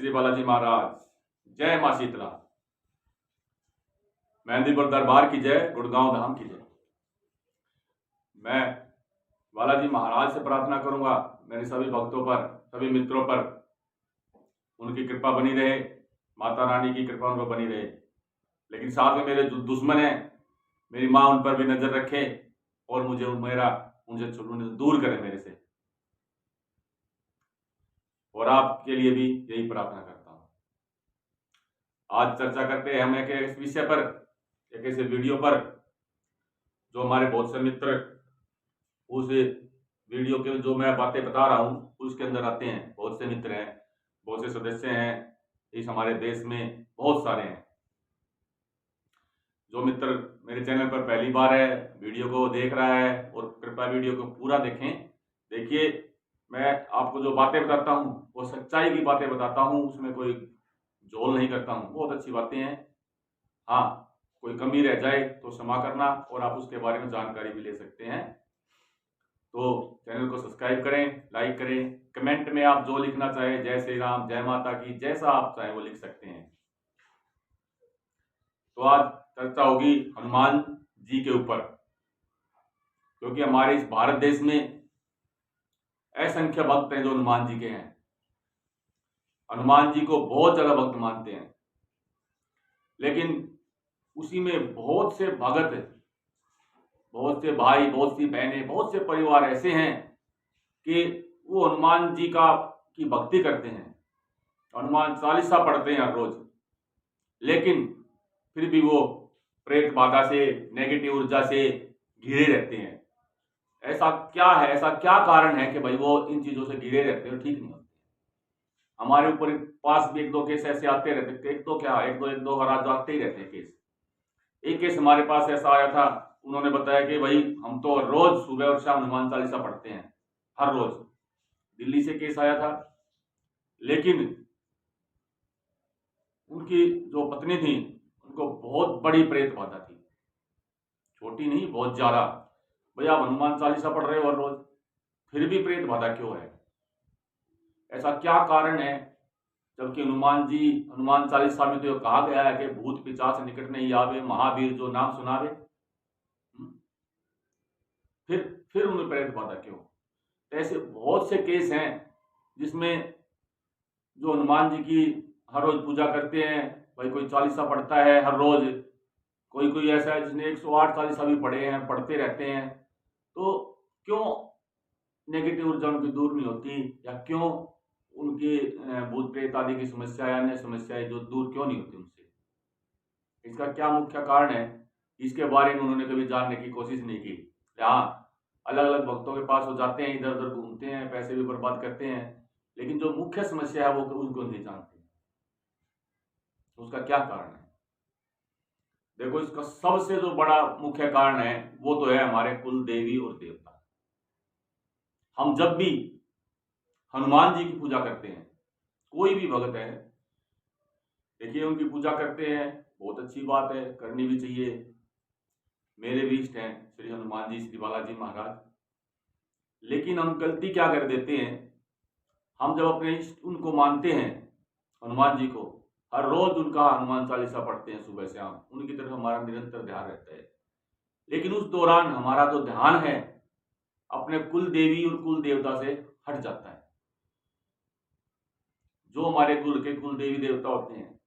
श्री बालाजी महाराज। जय मां शीतला। मेहंदीपुर दरबार की जय, गुड़गांव धाम की जय। मैं बालाजी महाराज से प्रार्थना करूंगा मेरे सभी भक्तों पर, सभी मित्रों पर उनकी कृपा बनी रहे, माता रानी की कृपा उन पर बनी रहे। लेकिन साथ में मेरे जो दुश्मन हैं, मेरी माँ, उन पर भी नजर रखे और मुझे उनसे दूर करे मेरे से। और आपके लिए भी यही प्रार्थना करता हूं। आज चर्चा करते हैं हम एक ऐसे विषय पर, एक ऐसे वीडियो पर जो हमारे बहुत से मित्र उस वीडियो के जो मैं बातें बता रहा हूं उसके अंदर आते हैं। बहुत से मित्र हैं, बहुत से सदस्य हैं, इस हमारे देश में बहुत सारे हैं। जो मित्र मेरे चैनल पर पहली बार है, वीडियो को देख रहा है, और कृपया वीडियो को पूरा देखें। देखिए, मैं आपको जो बातें बताता हूं वो सच्चाई की बातें बताता हूं, उसमें कोई झोल नहीं करता हूं। बहुत अच्छी बातें हैं। हाँ, कोई कमी रह जाए तो क्षमा करना, और आप उसके बारे में जानकारी भी ले सकते हैं। तो चैनल को सब्सक्राइब करें, लाइक करें, कमेंट में आप जो लिखना चाहें, जय श्री राम, जय माता की, जैसा आप चाहें वो लिख सकते हैं। तो आज चर्चा होगी हनुमान जी के ऊपर, क्योंकि हमारे इस भारत देश में असंख्य भक्त हैं जो हनुमान जी के हैं। हनुमान जी को बहुत ज्यादा भक्त मानते हैं, लेकिन उसी में बहुत से भगत, बहुत से भाई, बहुत सी बहनें, बहुत से परिवार ऐसे हैं कि वो हनुमान जी की भक्ति करते हैं, हनुमान चालीसा पढ़ते हैं हर रोज, लेकिन फिर भी वो प्रेत बाधा से, नेगेटिव ऊर्जा से घिरे रहते हैं। ऐसा क्या है, ऐसा क्या कारण है कि भाई वो इन चीजों से घिरे रहते हैं और ठीक नहीं होते? हमारे ऊपर पास भी एक दो केस ऐसे आते रहते, एक दो हर आज आते ही रहते हैं केस। एक केस हमारे पास ऐसा आया था, उन्होंने बताया कि भाई हम तो रोज सुबह और शाम हनुमान चालीसा पढ़ते हैं, हर रोज। दिल्ली से केस आया था, लेकिन उनकी जो पत्नी थी उनको बहुत बड़ी प्रेत बाधा थी, छोटी नहीं, बहुत ज्यादा। भैया आप हनुमान चालीसा पढ़ रहे हो हर रोज, फिर भी प्रेत बाधा क्यों है? ऐसा क्या कारण है? जबकि हनुमान चालीसा में तो कहा गया है कि भूत पिशाच निकट नहीं आवे, महावीर जो नाम सुनावे। फिर उन्हें प्रेत बाधा क्यों? ऐसे बहुत से केस हैं जिसमें जो हनुमान जी की हर रोज पूजा करते हैं, भाई कोई चालीसा पढ़ता है हर रोज, कोई ऐसा है जिसने 108 चालीसा भी पढ़े हैं, पढ़ते रहते हैं, तो क्यों नेगेटिव ऊर्जा उनकी दूर नहीं होती? या क्यों उनकी भूत प्रेत आदि की समस्या, अन्य समस्याएं जो दूर क्यों नहीं होती उनसे? इसका क्या मुख्य कारण है? इसके बारे में उन्होंने कभी जानने की कोशिश नहीं की। हाँ, अलग अलग भक्तों के पास हो जाते हैं, इधर उधर घूमते हैं, पैसे भी बर्बाद करते हैं, लेकिन जो मुख्य समस्या है वो उनको नहीं जानते। उसका क्या कारण है? देखो, इसका सबसे जो बड़ा मुख्य कारण है वो तो है हमारे कुल देवी और देवता। हम जब भी हनुमान जी की पूजा करते हैं, कोई भी भगत है, देखिए उनकी पूजा करते हैं, बहुत अच्छी बात है, करनी भी चाहिए। मेरे भी इष्ट हैं श्री हनुमान जी, श्री बालाजी महाराज। लेकिन हम गलती क्या कर देते हैं, हम जब अपने इष्ट उनको मानते हैं, हनुमान जी को, हर रोज उनका हनुमान चालीसा पढ़ते हैं सुबह शाम, उनकी तरफ हमारा निरंतर ध्यान रहता है, लेकिन उस दौरान हमारा जो ध्यान है अपने कुल देवी और कुल देवता से हट जाता है। जो हमारे कुल के कुल देवी देवता होते हैं,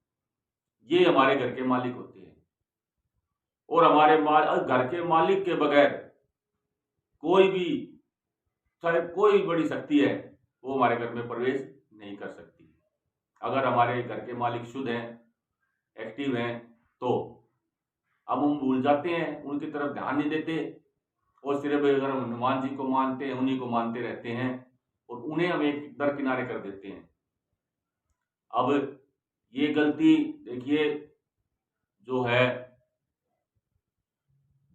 ये हमारे घर के मालिक होते हैं, और हमारे घर के मालिक के बगैर कोई भी, चाहे कोई बड़ी शक्ति है, वो हमारे घर में प्रवेश नहीं कर सकती। अगर हमारे घर के मालिक शुद्ध हैं, एक्टिव हैं, तो अब हम भूल जाते हैं, उनकी तरफ ध्यान नहीं देते, और सिर्फ अगर हम हनुमान जी को मानते हैं, उन्हीं को मानते रहते हैं, और उन्हें हम एक दरकिनारे कर देते हैं। अब ये गलती देखिए जो है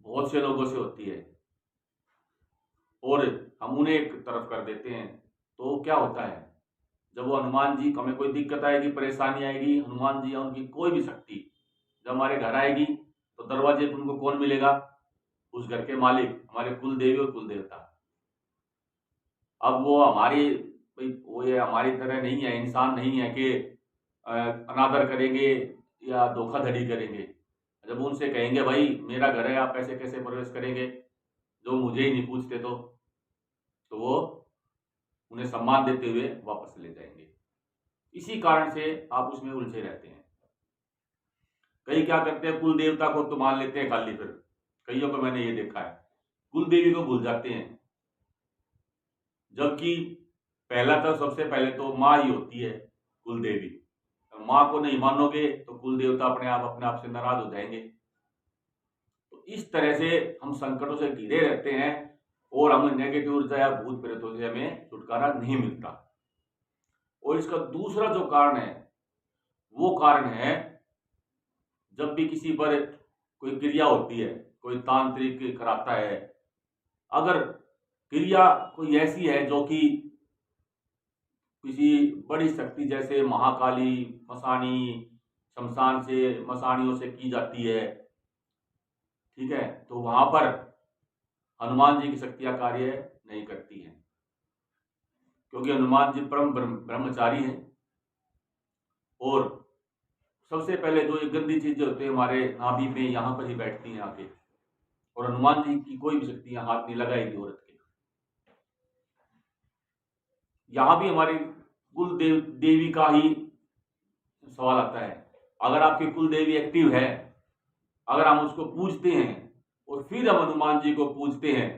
बहुत से लोगों से होती है, और हम उन्हें एक तरफ कर देते हैं। तो क्या होता है, जब वो हनुमान जी को, हमें कोई दिक्कत आएगी, परेशानी आएगी, हनुमान जी या उनकी कोई भी शक्ति जब हमारे घर आएगी, तो दरवाजे पर उनको कौन मिलेगा? उस घर के मालिक, हमारे कुल देवी और कुल देवता। अब वो हमारी, भाई वो ये हमारी तरह नहीं है, इंसान नहीं है कि अनादर करेंगे या धोखाधड़ी करेंगे। जब उनसे कहेंगे भाई मेरा घर है, आप ऐसे कैसे प्रवेश करेंगे जो मुझे ही नहीं पूछते, तो वो उन्हें सम्मान देते हुए वापस ले जाएंगे। इसी कारण से आप उसमें उलझे रहते हैं। कई क्या करते हैं, कुल देवता को तो मान लेते हैं खाली, फिर कईयों को मैंने ये देखा है कुल देवी को भूल जाते हैं। जबकि पहला तो सबसे पहले तो माँ ही होती है कुल देवी। माँ को नहीं मानोगे तो कुल देवता अपने आप से नाराज हो जाएंगे। तो इस तरह से हम संकटों से घिरे रहते हैं और हमें नेगेटिव ऊर्जा या भूत प्रेतों से हमें छुटकारा नहीं मिलता। और इसका दूसरा जो कारण है वो कारण है, जब भी किसी पर कोई क्रिया होती है, कोई तांत्रिक कराता है, अगर क्रिया कोई ऐसी है जो कि किसी बड़ी शक्ति जैसे महाकाली, मसानी, शमशान से मसानियों से की जाती है, ठीक है, तो वहां पर हनुमान जी की शक्तियां कार्य नहीं करती हैं, क्योंकि हनुमान जी परम ब्रह्मचारी हैं। और सबसे पहले जो ये गंदी चीजें होती है हमारे नाभि में, यहाँ पर ही बैठती हैं आके, और हनुमान जी की कोई भी शक्तियां हाथ नहीं लगाएगी औरत के। यहां भी हमारी कुल देवी का ही सवाल आता है। अगर आपकी कुल देवी एक्टिव है, अगर हम उसको पूजते हैं और फिर हम हनुमान जी को पूजते हैं,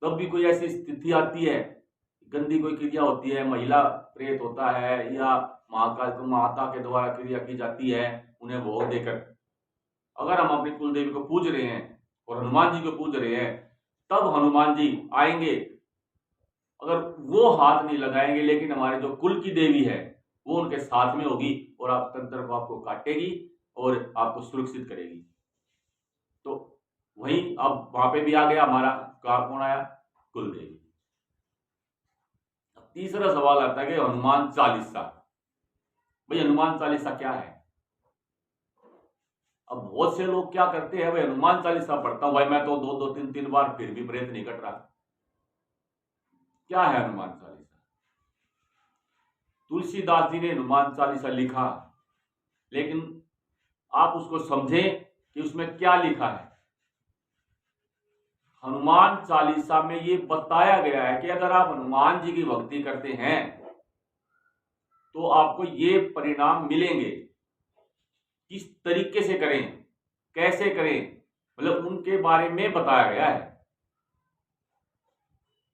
तब भी कोई ऐसी स्थिति आती है, गंदी कोई क्रिया होती है, महिला प्रेत होता है या महाकाल को माता के द्वारा क्रिया की जाती है उन्हें भोग देकर, अगर हम अपनी कुल देवी को पूज रहे हैं और हनुमान जी को पूज रहे हैं, तब हनुमान जी आएंगे। अगर वो हाथ नहीं लगाएंगे, लेकिन हमारे जो कुल की देवी है वो उनके साथ में होगी और आप तंत्र को आपको काटेगी और आपको सुरक्षित करेगी। तो वहीं अब वहां पे भी आ गया हमारा कार, कौन आया, कुल देवी। तीसरा सवाल आता है कि हनुमान चालीसा, भाई हनुमान चालीसा क्या है। अब बहुत से लोग क्या करते हैं, भाई हनुमान चालीसा पढ़ता हूं भाई मैं तो दो दो तीन तीन बार, फिर भी प्रेत नहीं कट रहा। क्या है हनुमान चालीसा? तुलसीदास जी ने हनुमान चालीसा लिखा, लेकिन आप उसको समझें कि उसमें क्या लिखा है। हनुमान चालीसा में ये बताया गया है कि अगर आप हनुमान जी की भक्ति करते हैं तो आपको ये परिणाम मिलेंगे। किस तरीके से करें, कैसे करें, मतलब उनके बारे में बताया गया है,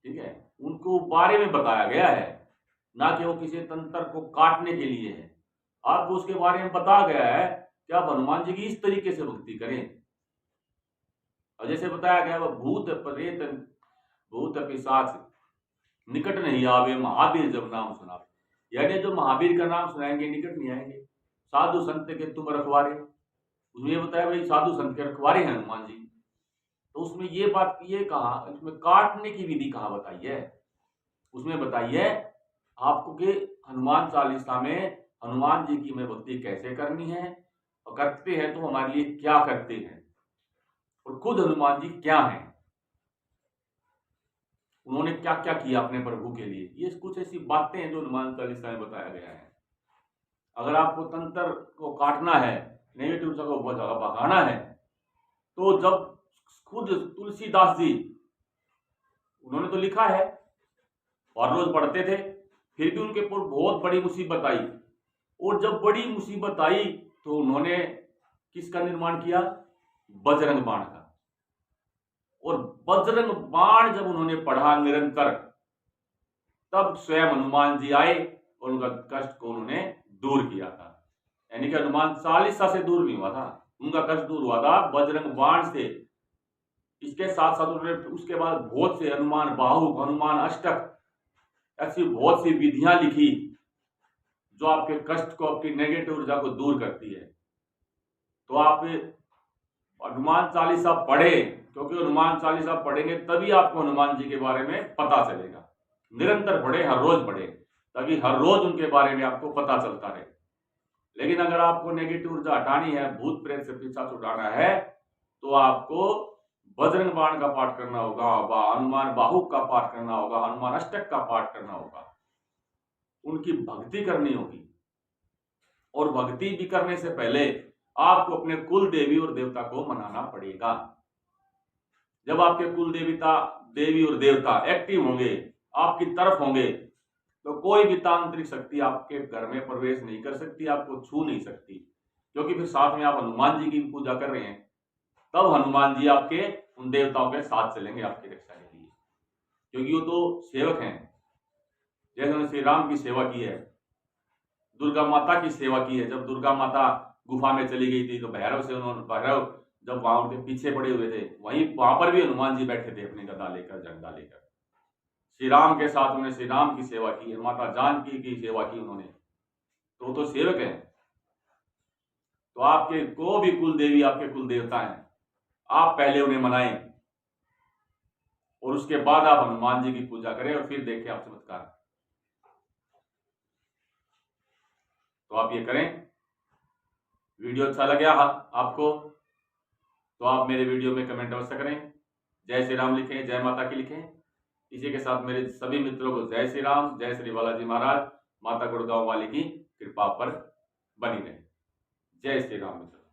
ठीक है, उनको बारे में बताया गया है, ना कि वो किसी तंत्र को काटने के लिए है। आपको उसके बारे में बताया गया है कि आप हनुमान जी की इस तरीके से भक्ति करें। और जैसे बताया गया, वह भूत प्रेत भूत पिशाच निकट नहीं आवे, महावीर जब नाम सुना। यानी जो महावीर का नाम सुनाएंगे निकट नहीं आएंगे। साधु संत के तुम रखवारे, उसमें बताया भाई साधु संत के रखवारे हैं हनुमान जी। तो उसमें ये बात ये कहा, उसमें काटने की विधि कहाँ बताई है, उसमें बताइए आपको कि हनुमान चालीसा में हनुमान जी की हमें भक्ति कैसे करनी है, और करते हैं तो हमारे लिए क्या करते हैं, और खुद हनुमान जी क्या हैं, उन्होंने क्या क्या किया अपने प्रभु के लिए। ये कुछ ऐसी बातें हैं जो हनुमान चालीसा में बताया गया है। अगर आपको तंत्र को काटना है, नेगेटिव ऊर्जा को भगाना है, तो जब खुद तुलसीदास जी, उन्होंने तो लिखा है और रोज पढ़ते थे, फिर भी उनके ऊपर बहुत बड़ी मुसीबत आई, और जब बड़ी मुसीबत आई तो उन्होंने किसका निर्माण किया, बजरंग बाण का। और बजरंग बाण जब उन्होंने पढ़ा निरंतर, तब स्वयं हनुमान जी आए और उनका कष्ट को उन्होंने दूर किया था। यानी कि हनुमान चालीसा से दूर नहीं हुआ था, उनका कष्ट दूर हुआ था बजरंग बाण से। इसके साथ साथ उन्होंने उसके बाद बहुत से हनुमान बाहुक, हनुमान अष्टक, ऐसी बहुत सी विधियां लिखी जो आपके कष्ट को, आपकी नेगेटिव ऊर्जा को दूर करती है। तो आप हनुमान चालीसा पढ़े, क्योंकि हनुमान चालीसा पढ़ेंगे तभी आपको हनुमान जी के बारे में पता चलेगा। निरंतर पढ़े, हर रोज पढ़े, ताकि हर रोज उनके बारे में आपको पता चलता रहे। लेकिन अगर आपको नेगेटिव ऊर्जा हटानी है, भूत प्रेत से पीछा छुड़ाना है, तो आपको बजरंग बाण का पाठ करना होगा, हनुमान बाहुक का पाठ करना होगा, हनुमान अष्टक का पाठ करना होगा, उनकी भक्ति करनी होगी। और भक्ति भी करने से पहले आपको अपने कुल देवी और देवता को मनाना पड़ेगा। जब आपके कुल देवी और देवता एक्टिव होंगे, आपकी तरफ होंगे, तो कोई भी तांत्रिक शक्ति आपके घर में प्रवेश नहीं कर सकती, आपको छू नहीं सकती। क्योंकि फिर साथ में आप हनुमान जी की पूजा कर रहे हैं, तब हनुमान जी आपके उन देवताओं के साथ चलेंगे आपकी रक्षा के लिए, क्योंकि वो तो सेवक हैं। जैसे उन्होंने श्री राम की सेवा की है, दुर्गा माता की सेवा की है। जब दुर्गा माता गुफा में चली गई थी तो भैरव जब वहां उनके पीछे पड़े हुए थे, वहां पर भी हनुमान जी बैठे थे अपनी गदा लेकर, झंडा लेकर। श्री राम के साथ उन्होंने श्री राम की सेवा की है, माता जानकी की सेवा की उन्होंने, तो सेवक हैं। तो आपके को भी कुल देवी आपके कुल देवता हैं, आप पहले उन्हें मनाएं और उसके बाद आप हनुमान जी की पूजा करें और फिर देखें आप चमत्कार। तो आप ये करें। वीडियो अच्छा लगा आपको तो आप मेरे वीडियो में कमेंट अवश्य करें, जय श्री राम लिखें, जय माता की लिखें। इसी के साथ मेरे सभी मित्रों को जय श्री राम, जय श्री बालाजी महाराज, माता गुड़गांव वाली की कृपा पर बनी रहे। जय श्री राम मित्रों।